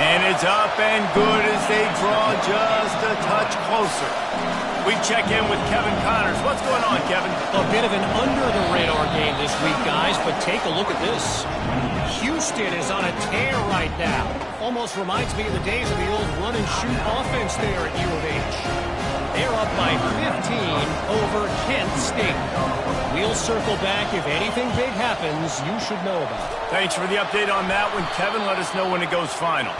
And it's up and good as they draw just a touch closer. We check in with Kevin Connors. What's going on, Kevin? A bit of an under-the-radar game this week, guys, but take a look at this. Houston is on a tear right now. Almost reminds me of the days of the old run-and-shoot offense there at U of H. They're up by 15 over Kent State. We'll circle back. If anything big happens, you should know about it. Thanks for the update on that one, Kevin. Let us know when it goes final.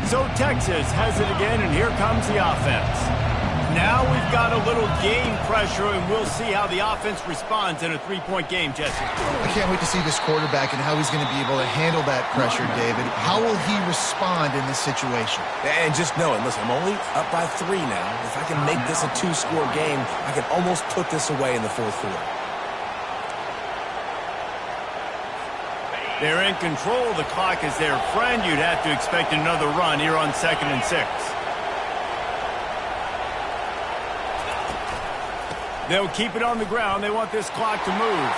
So Texas has it again, and here comes the offense. Now we've got a little game pressure, and we'll see how the offense responds in a three-point game, Jesse. I can't wait to see this quarterback and how he's going to be able to handle that pressure, David. How will he respond in this situation? And just knowing, listen, I'm only up by 3 now. If I can make this a 2-score game, I can almost put this away in the fourth quarter. They're in control. The clock is their friend. You'd have to expect another run here on 2nd and 6. They'll keep it on the ground. They want this clock to move.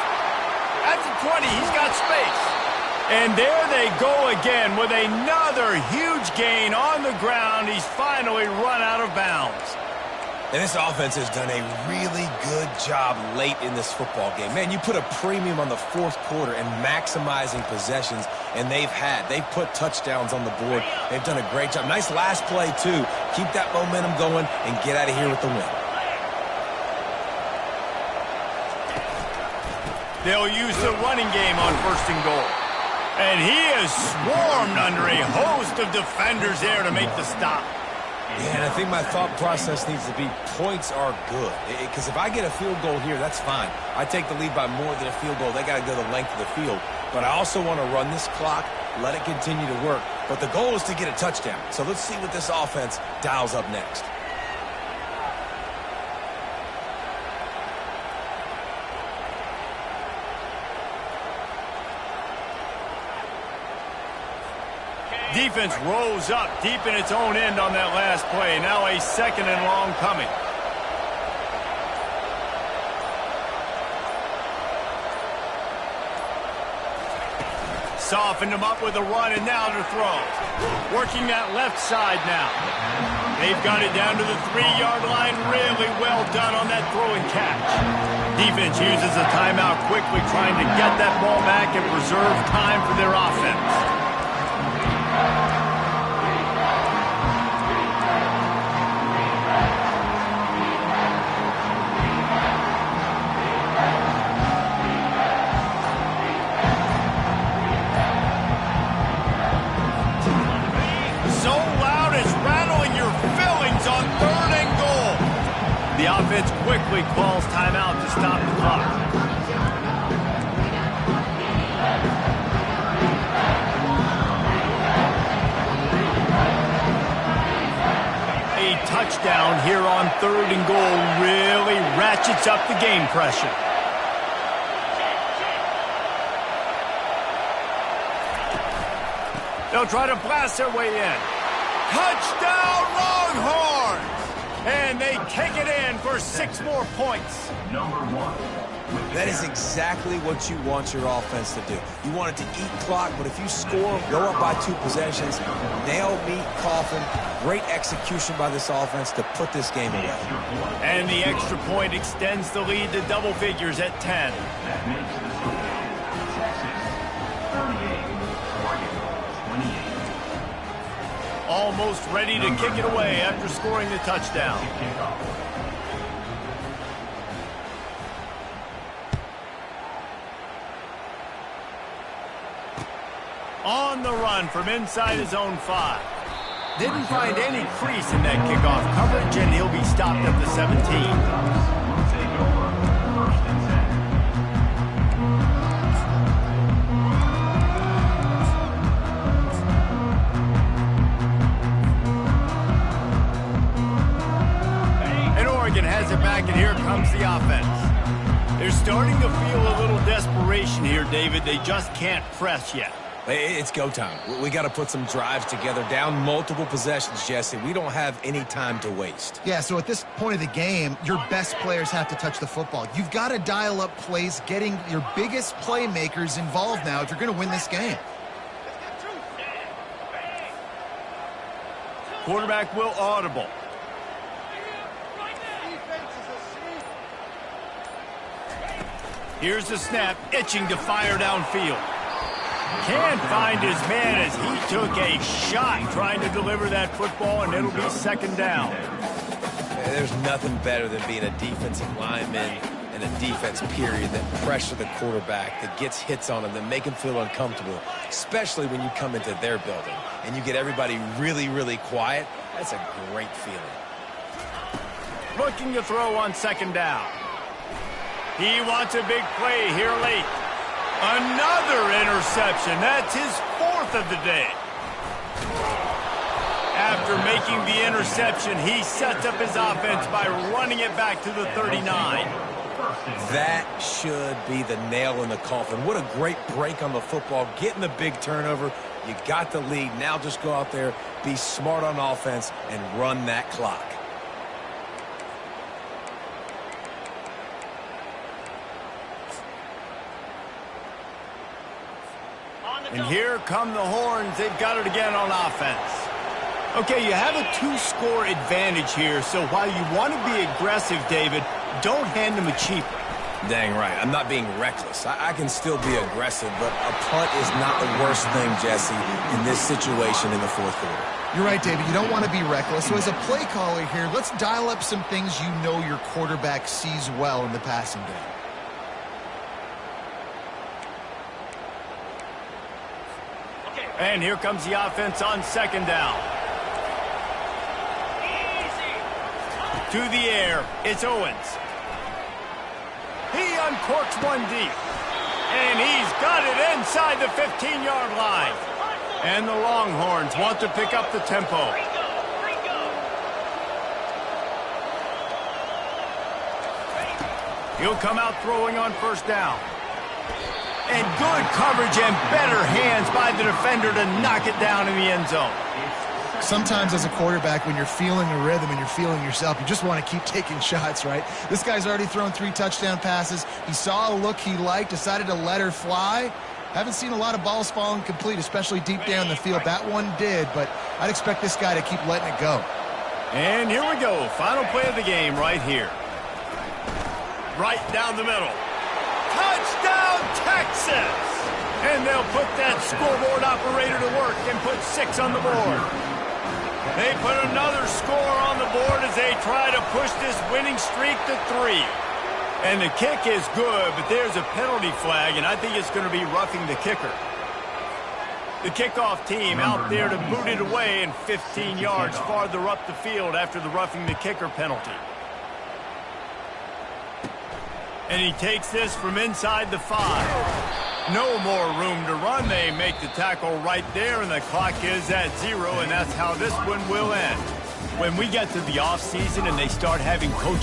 At the 20, he's got space. And there they go again with another huge gain on the ground. He's finally run out of bounds. And this offense has done a really good job late in this football game. Man, you put a premium on the fourth quarter and maximizing possessions, and they've put touchdowns on the board. They've done a great job. Nice last play, too. Keep that momentum going and get out of here with the win. They'll use the running game on 1st and goal. And he is swarmed under a host of defenders there to make the stop. Yeah, and I think my thought process needs to be points are good. Because if I get a field goal here, that's fine. I take the lead by more than a field goal. They got to go the length of the field. But I also want to run this clock, let it continue to work. But the goal is to get a touchdown. So let's see what this offense dials up next. Defense rose up deep in its own end on that last play. Now a 2nd and long coming. Softened him up with a run, and now to throw. Working that left side now. They've got it down to the 3-yard line. Really well done on that throw and catch. Defense uses a timeout quickly, trying to get that ball back and preserve time for their offense. So loud it's rattling your fillings on 3rd and goal. The offense quickly calls timeout to stop the clock. A touchdown here on 3rd and goal really ratchets up the game pressure. They'll try to blast their way in. Touchdown, Longhorns! And they take it in for 6 more points. Number 1. That is exactly what you want your offense to do. You want it to eat clock, but if you score, go up by 2 possessions, nail, meet, coffin, great execution by this offense to put this game away. And the extra point extends the lead to double figures at 10. That makes the score Texas 38, Oregon 28. Almost ready to kick it away after scoring the touchdown. Kickoff. On the run from inside his own 5. Didn't find any crease in that kickoff coverage, and he'll be stopped at the 17. Will take over 1st and 10. And Oregon has it back, and here comes the offense. They're starting to feel a little desperation here, David. They just can't press yet. It's go time. We got to put some drives together, down multiple possessions, Jesse. We don't have any time to waste. Yeah, so at this point of the game, your best players have to touch the football. You've got to dial up plays, getting your biggest playmakers involved now if you're going to win this game. Quarterback will audible. Here's the snap, itching to fire downfield. Can't find his man as he took a shot trying to deliver that football, and it'll be 2nd down. There's nothing better than being a defensive lineman and a defense period that pressure the quarterback, that gets hits on him, that make him feel uncomfortable, especially when you come into their building and you get everybody really, really quiet. That's a great feeling. Looking to throw on 2nd down. He wants a big play here late. Another interception. That's his 4th of the day. After making the interception, he sets up his offense by running it back to the 39. That should be the nail in the coffin. What a great break on the football, getting the big turnover. You got the lead. Now just go out there, be smart on offense, and run that clock. And here come the horns. They've got it again on offense. Okay, you have a 2-score advantage here, so while you want to be aggressive, David, don't hand them a cheaper. Dang right. I'm not being reckless. I can still be aggressive, but a punt is not the worst thing, Jesse, in this situation in the 4th quarter. You're right, David. You don't want to be reckless. So as a play caller here, let's dial up some things you know your quarterback sees well in the passing game. And here comes the offense on 2nd down. To the air, it's Owens. He uncorks one deep. And he's got it inside the 15-yard line. And the Longhorns want to pick up the tempo. He'll come out throwing on 1st down. And good coverage and better hands by the defender to knock it down in the end zone. Sometimes as a quarterback, when you're feeling a rhythm and you're feeling yourself, you just want to keep taking shots, right? This guy's already thrown 3 touchdown passes. He saw a look he liked, decided to let her fly. Haven't seen a lot of balls falling complete, especially deep down the field. That one did, but I'd expect this guy to keep letting it go. And here we go. Final play of the game right here. Right down the middle. Touchdown, Texas! And they'll put that scoreboard operator to work and put 6 on the board. They put another score on the board as they try to push this winning streak to 3. And the kick is good, but there's a penalty flag, and I think it's going to be roughing the kicker. The kickoff team out there to boot it away and 15 yards farther up the field after the roughing the kicker penalty. And he takes this from inside the 5. No more room to run. They make the tackle right there, and the clock is at 0, and that's how this one will end. When we get to the offseason and they start having coaching